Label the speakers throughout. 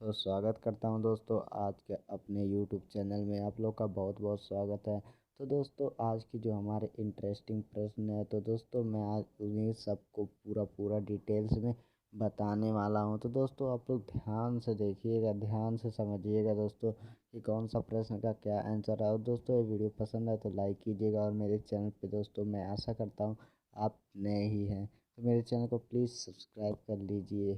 Speaker 1: तो स्वागत करता हूं दोस्तों आज के अपने यूट्यूब चैनल में आप लोग का बहुत बहुत स्वागत है। तो दोस्तों आज की जो हमारे इंटरेस्टिंग प्रश्न है तो दोस्तों मैं आज उन्हीं सबको पूरा पूरा डिटेल्स में बताने वाला हूं। तो दोस्तों आप लोग ध्यान से देखिएगा, ध्यान से समझिएगा दोस्तों कि कौन सा प्रश्न का क्या आंसर है। और दोस्तों ये वीडियो पसंद है तो लाइक कीजिएगा और मेरे चैनल पे दोस्तों मैं आशा करता हूँ आप नए ही हैं तो मेरे चैनल को प्लीज़ सब्सक्राइब कर लीजिए,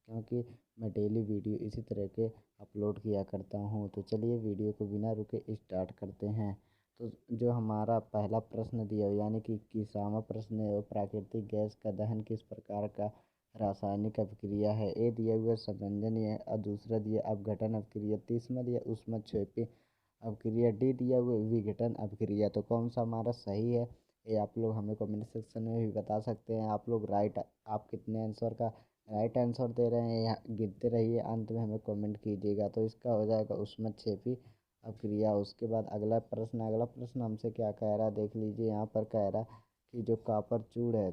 Speaker 1: क्योंकि मैं डेली वीडियो इसी तरह के अपलोड किया करता हूँ। तो चलिए वीडियो को बिना रुके स्टार्ट करते हैं। तो जो हमारा पहला प्रश्न दिया हो यानी कि 21वां प्रश्न है, वो प्राकृतिक गैस का दहन किस प्रकार का रासायनिक अभिक्रिया है। ए दिया हुआ समंजनीय है और दूसरा दिया अपघटन अभिक्रिया, तीसरा दिया ऊष्मक्षेपी अभिक्रिया, डी दिया हुआ विघटन अभिक्रिया। तो कौन सा हमारा सही है ये आप लोग हमें कमेंट सेक्शन में भी बता सकते हैं। आप लोग आप कितने आंसर का राइट आंसर दे रहे हैं यहाँ गिनते रहिए, अंत में हमें कमेंट कीजिएगा। तो इसका हो जाएगा ऊष्मक्षेपी अभिक्रिया। उसके बाद अगला प्रश्न हमसे क्या कह रहा है देख लीजिए। यहाँ पर कह रहा है कि जो कॉपर चूड़ है,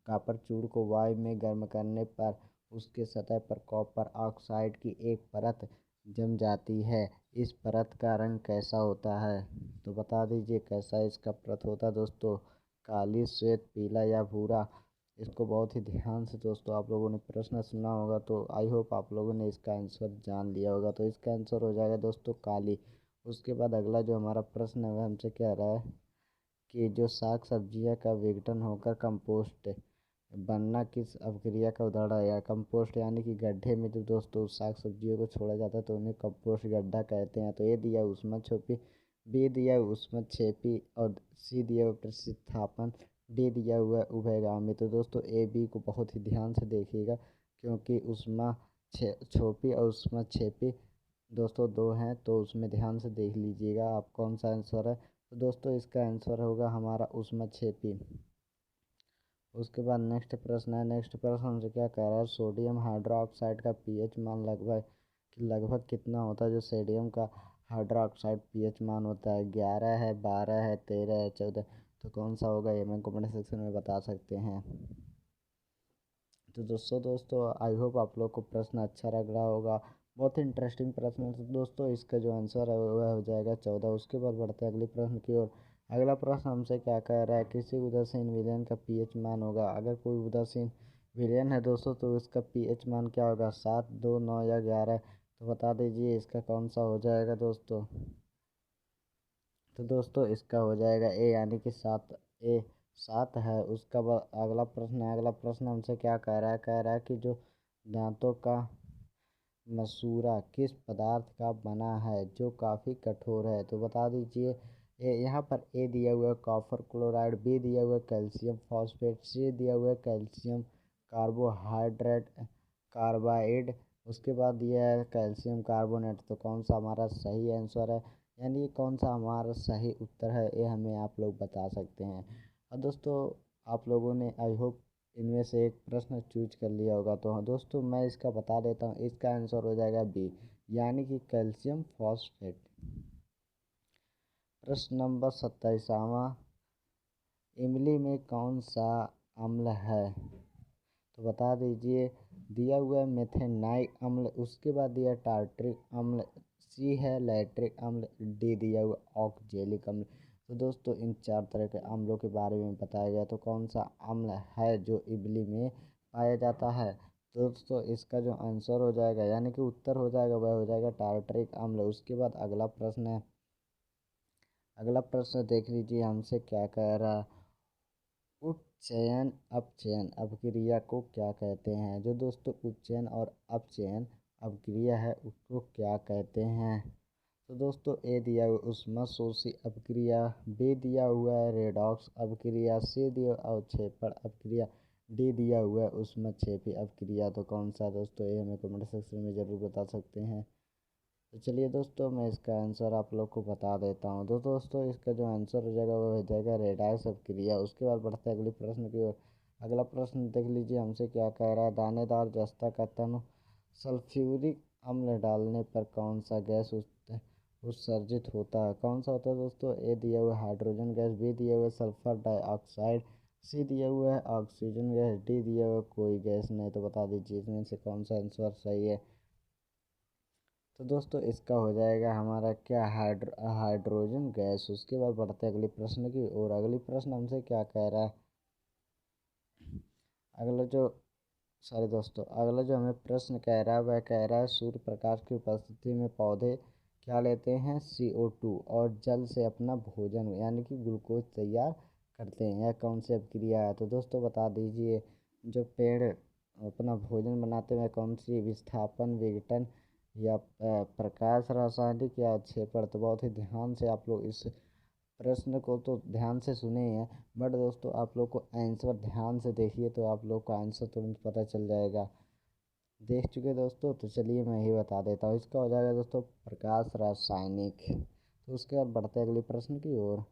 Speaker 1: कॉपर चूड़ को वायु में गर्म करने पर उसके सतह पर कॉपर ऑक्साइड की एक परत जम जाती है। इस परत का रंग कैसा होता है। तो बता दीजिए कैसा इसका परत होता है दोस्तों, काली, श्वेत, पीला या भूरा। इसको बहुत ही ध्यान से दोस्तों आप लोगों ने प्रश्न सुना होगा, तो आई होप आप लोगों ने इसका आंसर जान लिया होगा। तो इसका आंसर हो जाएगा दोस्तों काली। उसके बाद अगला जो हमारा प्रश्न है वह हमसे कह रहा है कि जो साग सब्जियां का विघटन होकर कंपोस्ट बनना किस अभिक्रिया का उदाहरण है। या कंपोस्ट यानी कि गड्ढे में जो दोस्तों साग सब्जियों को छोड़ा जाता है तो उन्हें कंपोस्ट गड्ढा कहते हैं। तो ये दिया ऊष्मक्षेपी, बी दिया ऊष्मक्षेपी और सी दिया प्रतिस्थापन, डी दिया हुआ उभयगामी। तो दोस्तों ए बी को बहुत ही ध्यान से देखिएगा, क्योंकि ऊष्मा छोपी और ऊष्मक्षेपी दोस्तों दो हैं, तो उसमें ध्यान से देख लीजिएगा आप कौन सा आंसर है। तो दोस्तों इसका आंसर होगा हमारा ऊष्मक्षेपी। उसके बाद नेक्स्ट प्रश्न हमसे क्या कह रहा है, सोडियम हाइड्रोक्साइड का पीएच मान लगभग लगभग कितना होता है। जो सोडियम का हाइड्रोक्साइड पीएच मान होता है 11 है, 12 है, 13 है, 14। तो कौन सा होगा ये मैं कमेंट सेक्शन में बता सकते हैं। तो दोस्तों आई होप आप लोग को प्रश्न अच्छा लग रहा होगा, बहुत ही इंटरेस्टिंग प्रश्न है। तो दोस्तों इसका जो आंसर है वह हो जाएगा 14। उसके बाद बढ़ते हैं अगले प्रश्न की ओर। अगला प्रश्न हमसे क्या कह रहा है, किसी उदासीन विलयन का पीएच मान होगा। अगर कोई उदासीन विलयन है दोस्तों तो इसका पीएच मान क्या होगा, 7, 2, 9 या 11। तो बता दीजिए इसका कौन सा हो जाएगा दोस्तों। तो दोस्तों इसका हो जाएगा ए यानी कि 7, ए 7 है। उसका बाद अगला प्रश्न हमसे क्या कह रहा है कि जो दांतों का मसूड़ा किस पदार्थ का बना है जो काफ़ी कठोर है। तो बता दीजिए यहाँ पर ए दिया हुआ है कॉपर क्लोराइड, बी दिया हुआ है कैल्शियम फॉस्फेट, सी दिया हुआ है कैल्शियम कार्बोहाइड्रेट कार्बाइड, उसके बाद दिया है कैल्शियम कार्बोनेट। तो कौन सा हमारा सही आंसर है, यानी ये कौन सा हमारा सही उत्तर है, ये हमें आप लोग बता सकते हैं। और दोस्तों आप लोगों ने आई होप इनमें से एक प्रश्न चूज कर लिया होगा। तो हाँ दोस्तों मैं इसका बता देता हूँ, इसका आंसर हो जाएगा बी यानी कि कैल्शियम फॉस्फेट। प्रश्न नंबर 27वां, इमली में कौन सा अम्ल है। तो बता दीजिए दिया हुआ है मेथेनाइक अम्ल, उसके बाद दिया टार्ट्रिक अम्ल, सी है लैक्टिक अम्ल, डी दिया हुआ ऑक्जेलिक अम्ल। तो दोस्तों इन 4 तरह के अम्लों के बारे में बताया गया। तो कौन सा अम्ल है जो इमली में पाया जाता है। तो दोस्तों इसका जो आंसर हो जाएगा यानी कि उत्तर हो जाएगा वह हो जाएगा टार्ट्रिक अम्ल। उसके बाद अगला प्रश्न देख लीजिए हमसे क्या कह रहा है, उपचयन अपचयन अभिक्रिया को क्या कहते हैं। जो दोस्तों उपचयन और अपचयन अभिक्रिया है उसको क्या कहते हैं। तो दोस्तों ए दिया हुआ ऊष्मशोषी अभिक्रिया, बी दिया हुआ है रेडॉक्स अभिक्रिया, सी दिया हुआ अवक्षेपण अभिक्रिया, डी दिया हुआ है ऊष्मक्षेपी अभिक्रिया। तो कौन सा दोस्तों ये हमें कमेंट सेक्शन में ज़रूर बता सकते हैं। तो चलिए दोस्तों मैं इसका आंसर आप लोग को बता देता हूँ। तो दोस्तों इसका जो आंसर हो जाएगा वो हो जाएगा रेडाक्स अभिक्रिया। उसके बाद बढ़ते हैं अगले प्रश्न की ओर। अगला प्रश्न देख लीजिए हमसे क्या कह रहा है, दानेदार जस्ता का तनु सल्फ्यूरिक अम्ल डालने पर कौन सा गैस उत्सर्जित होता है। कौन सा होता है दोस्तों, ए दिया हुआ हाइड्रोजन गैस, बी दिया हुआ सल्फर डाइऑक्साइड, सी दिया हुआ है ऑक्सीजन गैस, डी दिया हुआ कोई गैस नहीं। तो बता दीजिए इसमें से कौन सा आंसर सही है। तो दोस्तों इसका हो जाएगा हमारा क्या, हाइड्रोजन गैस। उसके बाद बढ़ते हैं अगले प्रश्न की और। अगली प्रश्न हमसे क्या कह रहा है, अगला जो सॉरी दोस्तों, अगला जो हमें प्रश्न कह रहा है वह कह रहा है सूर्य प्रकाश की उपस्थिति में पौधे क्या लेते हैं, CO2, और जल से अपना भोजन यानी कि ग्लूकोज तैयार करते हैं। यह कौन सी अभिक्रिया है? तो दोस्तों बता दीजिए, जो पेड़ अपना भोजन बनाते हैं कौन सी, विस्थापन, विघटन, या प्रकाश रासायनिक, या क्षेपण? तो बहुत ही ध्यान से आप लोग इस प्रश्न को तो ध्यान से सुने ही हैं, बट दोस्तों आप लोग को आंसर ध्यान से देखिए तो आप लोग को आंसर तुरंत पता चल जाएगा। देख चुके दोस्तों? तो चलिए मैं ही बता देता हूँ। इसका हो जाएगा दोस्तों प्रकाश रासायनिक। तो उसके बाद बढ़ते हैं अगले प्रश्न की ओर।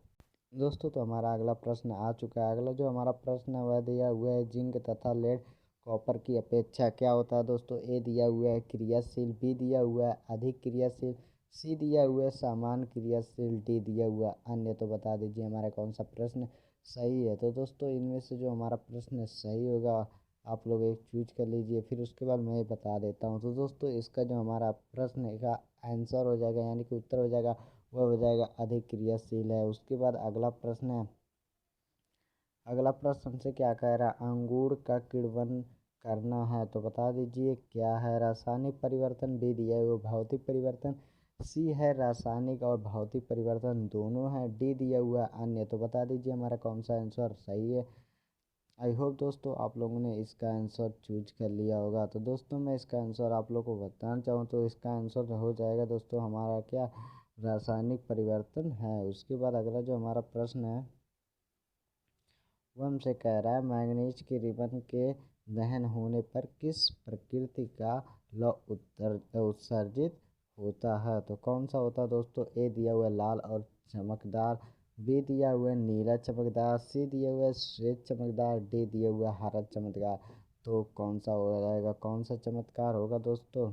Speaker 1: दोस्तों तो हमारा अगला प्रश्न आ चुका है। अगला जो हमारा प्रश्न है वह दिया हुआ है, जिंक तथा लेड कॉपर की अपेक्षा क्या होता है दोस्तों? ए दिया हुआ है क्रियाशील, बी दिया हुआ है अधिक क्रियाशील, सी दिया हुआ है सामान्य क्रियाशील, डी दिया हुआ है अन्य। तो बता दीजिए हमारा कौन सा प्रश्न सही है? तो दोस्तों इनमें से जो हमारा प्रश्न सही होगा आप लोग एक चूज कर लीजिए, फिर उसके बाद मैं बता देता हूँ। तो दोस्तों इसका जो हमारा प्रश्न का आंसर हो जाएगा यानी कि उत्तर हो जाएगा, वह हो जाएगा अधिक क्रियाशील है। उसके बाद अगला प्रश्न है, अगला प्रश्न हमसे क्या कह रहा है, अंगूर का किण्वन करना है। तो बता दीजिए क्या है, रासायनिक परिवर्तन, बी दिया है वो भौतिक परिवर्तन, सी है रासायनिक और भौतिक परिवर्तन दोनों है, डी दिया हुआ है अन्य। तो बता दीजिए हमारा कौन सा आंसर सही है। आई होप दोस्तों आप लोगों ने इसका आंसर चूज कर लिया होगा। तो दोस्तों मैं इसका आंसर आप लोगों को बताना चाहूँ तो इसका आंसर हो जाएगा दोस्तों हमारा क्या, रासायनिक परिवर्तन है। उसके बाद अगला जो हमारा प्रश्न है वह हमसे कह रहा है, मैग्नीज के रिबन के दहन होने पर किस प्रकृति का लौ उत्सर्जित होता है? तो कौन सा होता है दोस्तों? ए दिया हुआ है लाल और चमकदार, बी दिया हुआ है नीला चमकदार, सी दिया हुआ है श्वेत चमकदार, डी दिया हुआ है हरा चमकदार। तो कौन सा हो जाएगा, कौन सा चमत्कार होगा दोस्तों?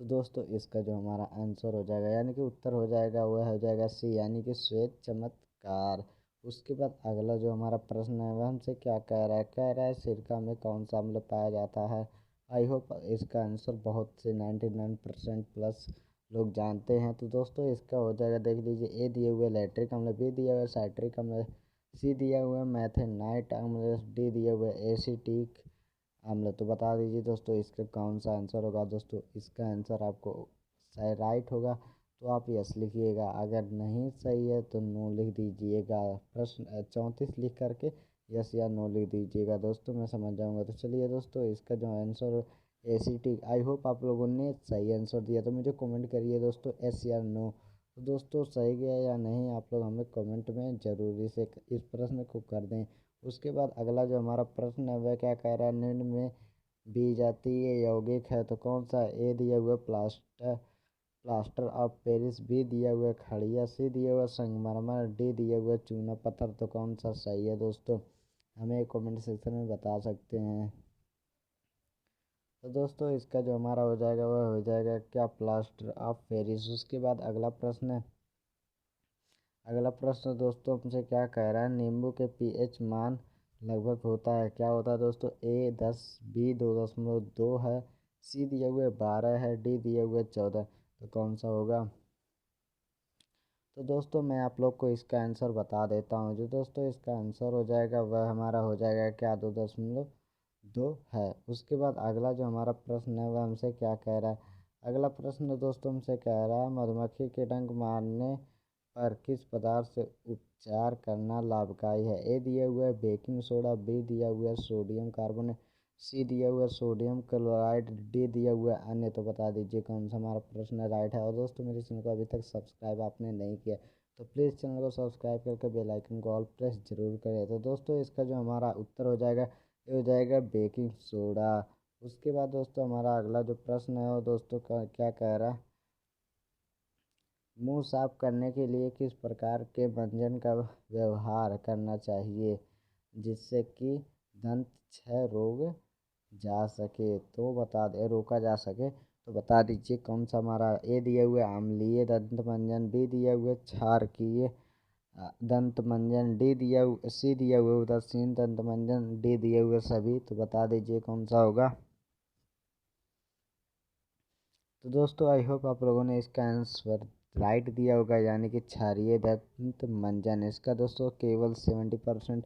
Speaker 1: तो दोस्तों इसका जो हमारा आंसर हो जाएगा यानी कि उत्तर हो जाएगा वह हो जाएगा सी यानी कि श्वेत चमत्कार। उसके बाद अगला जो हमारा प्रश्न है वह हमसे क्या कह रहा है सिरका में कौन सा अम्ल पाया जाता है? आई होप इसका आंसर बहुत से 99% प्लस लोग जानते हैं। तो दोस्तों इसका हो जाएगा, देख लीजिए, ए दिए हुए लैक्टिक अम्ल, बी दिया हुआ साइट्रिक अम्ल, सी दिया हुआ मैथेनाइट अम्ल, डी दिया हुआ एसिटिक अम्ल। तो बता दीजिए दोस्तों इसका कौन सा आंसर होगा? दोस्तों इसका आंसर आपको सही राइट होगा तो आप यस लिखिएगा, अगर नहीं सही है तो नो लिख दीजिएगा। प्रश्न 34 लिख करके यस या नो लिख दीजिएगा दोस्तों, मैं समझ जाऊंगा। तो चलिए दोस्तों इसका जो आंसर एसिटिक, आई होप आप लोगों ने सही आंसर दिया तो मुझे कमेंट करिए दोस्तों एस या नो। तो दोस्तों सही गया या नहीं आप लोग हमें कमेंट में ज़रूरी से इस प्रश्न को कर दें। उसके बाद अगला जो हमारा प्रश्न है वह क्या कह रहा है, निम्न में विजातीय यौगिक है। तो कौन सा? ए दिया हुआ plaster plaster of Paris, B दिया हुआ खड़िया, सी दिया हुआ संगमरमर, डी दिया हुआ चूना पत्थर। तो कौन सा सही है दोस्तों, हमें कमेंट सेक्शन में बता सकते हैं। तो दोस्तों इसका जो हमारा हो जाएगा वह हो जाएगा क्या, प्लास्टर ऑफ पेरिस। उसके बाद अगला प्रश्न है, अगला प्रश्न दोस्तों हमसे क्या कह रहा है, नींबू के पीएच मान लगभग होता है, क्या होता है दोस्तों? ए 10, बी 2.2 है, सी दिया हुआ 12 है, डी दिया हुआ 14। तो कौन सा होगा? तो दोस्तों मैं आप लोग को इसका आंसर बता देता हूँ। जो दोस्तों इसका आंसर हो जाएगा वह हमारा हो जाएगा क्या, 2.2 है। उसके बाद अगला जो हमारा प्रश्न है वह हमसे क्या कह रहा है, अगला प्रश्न दोस्तों हमसे कह रहा है, मधुमक्खी के डंक मारने पर किस पदार्थ से उपचार करना लाभकारी है? ए दिया हुआ है बेकिंग सोडा, बी दिया हुआ है सोडियम कार्बोनेट, सी दिया हुआ है सोडियम क्लोराइड, डी दिया हुआ है अन्य। तो बता दीजिए कौन सा हमारा प्रश्न राइट है। और दोस्तों मेरे चैनल को अभी तक सब्सक्राइब आपने नहीं किया तो प्लीज़ चैनल को सब्सक्राइब करके बेल आइकन को ऑल प्रेस जरूर करें। तो दोस्तों इसका जो हमारा उत्तर हो जाएगा ये हो जाएगा बेकिंग सोडा। उसके बाद दोस्तों हमारा अगला जो प्रश्न है वो दोस्तों क्या कह रहा है, मुंह साफ करने के लिए किस प्रकार के व्यंजन का व्यवहार करना चाहिए जिससे कि दंत क्षय रोग जा सके, तो बता दे रोका जा सके। तो बता दीजिए कौन सा हमारा, ए दिए हुए अम्लीय दंत मंजन, बी दिए हुए क्षारकीय दंत मंजन, सी दिया हुए उदासीन दंत मंजन, डी दिए हुए सभी। तो बता दीजिए कौन सा होगा। तो दोस्तों आई होप आप लोगों ने इसका आंसर राइट दिया होगा, यानी कि क्षारीय दंत मंजन। इसका दोस्तों केवल 70%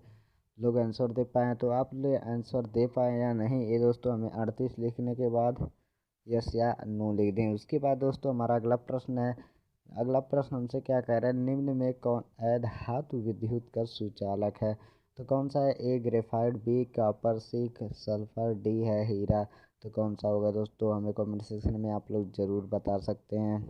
Speaker 1: लोग आंसर दे पाए हैं। तो आप लोग आंसर दे पाए या नहीं, ये दोस्तों हमें 38 लिखने के बाद यस या नो लिख दें। उसके बाद दोस्तों हमारा अगला प्रश्न है। अगला प्रश्न हमसे क्या कह रहा है, निम्न में कौन धातु विद्युत का सुचालक है। तो कौन सा है, A graphite, B copper, C sulphur, D है हीरा। तो कौन सा होगा दोस्तों, हमें कमेंट सेक्शन में आप लोग ज़रूर बता सकते हैं।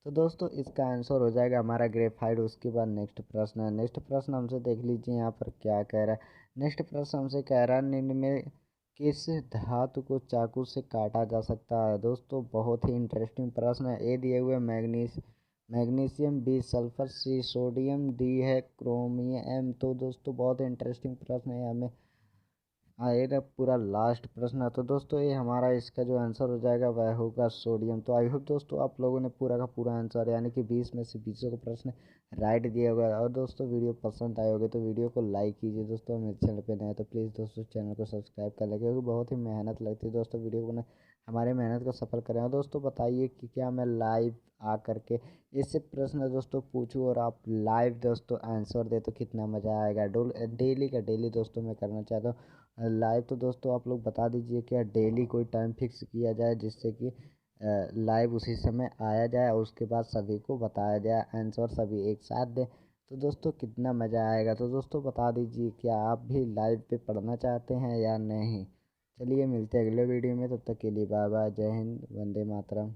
Speaker 1: तो दोस्तों इसका आंसर हो जाएगा हमारा ग्रेफाइट। उसके बाद नेक्स्ट प्रश्न है। नेक्स्ट प्रश्न हमसे देख लीजिए यहाँ पर क्या कह रहा है। नेक्स्ट प्रश्न हमसे कह रहा है, निम्न में किस धातु को चाकू से काटा जा सकता है। दोस्तों बहुत ही इंटरेस्टिंग प्रश्न है। ए दिए हुए magnesium, B sulphur, C sodium, D है क्रोमियम। तो दोस्तों बहुत इंटरेस्टिंग प्रश्न है। हमें ये ना पूरा लास्ट प्रश्न है। तो दोस्तों ये हमारा इसका जो आंसर हो जाएगा वह होगा सोडियम। तो आई होप दोस्तों आप लोगों ने पूरा का पूरा आंसर यानी कि 20 में से 20 को प्रश्न राइट दिया होगा। और दोस्तों वीडियो पसंद आए होगे तो वीडियो को लाइक कीजिए। दोस्तों मेरे चैनल पे नए तो प्लीज़ दोस्तों चैनल को सब्सक्राइब कर लें, क्योंकि बहुत ही मेहनत लगती है दोस्तों वीडियो को ना, हमारे मेहनत को सफल करें। और दोस्तों बताइए कि क्या मैं लाइव आ करके इससे प्रश्न दोस्तों पूछूं और आप लाइव दोस्तों आंसर दे तो कितना मज़ा आएगा। डेली का डेली दोस्तों मैं करना चाहता हूँ लाइव। तो दोस्तों आप लोग बता दीजिए क्या डेली कोई टाइम फिक्स किया जाए, जिससे कि लाइव उसी समय आया जाए और उसके बाद सभी को बताया जाए, आंसर सभी एक साथ दें। तो दोस्तों कितना मज़ा आएगा। तो दोस्तों बता दीजिए क्या आप भी लाइव पे पढ़ना चाहते हैं या नहीं। चलिए मिलते हैं अगले वीडियो में, तब तक के लिए बाय बाय, जय हिंद, वंदे मातरम।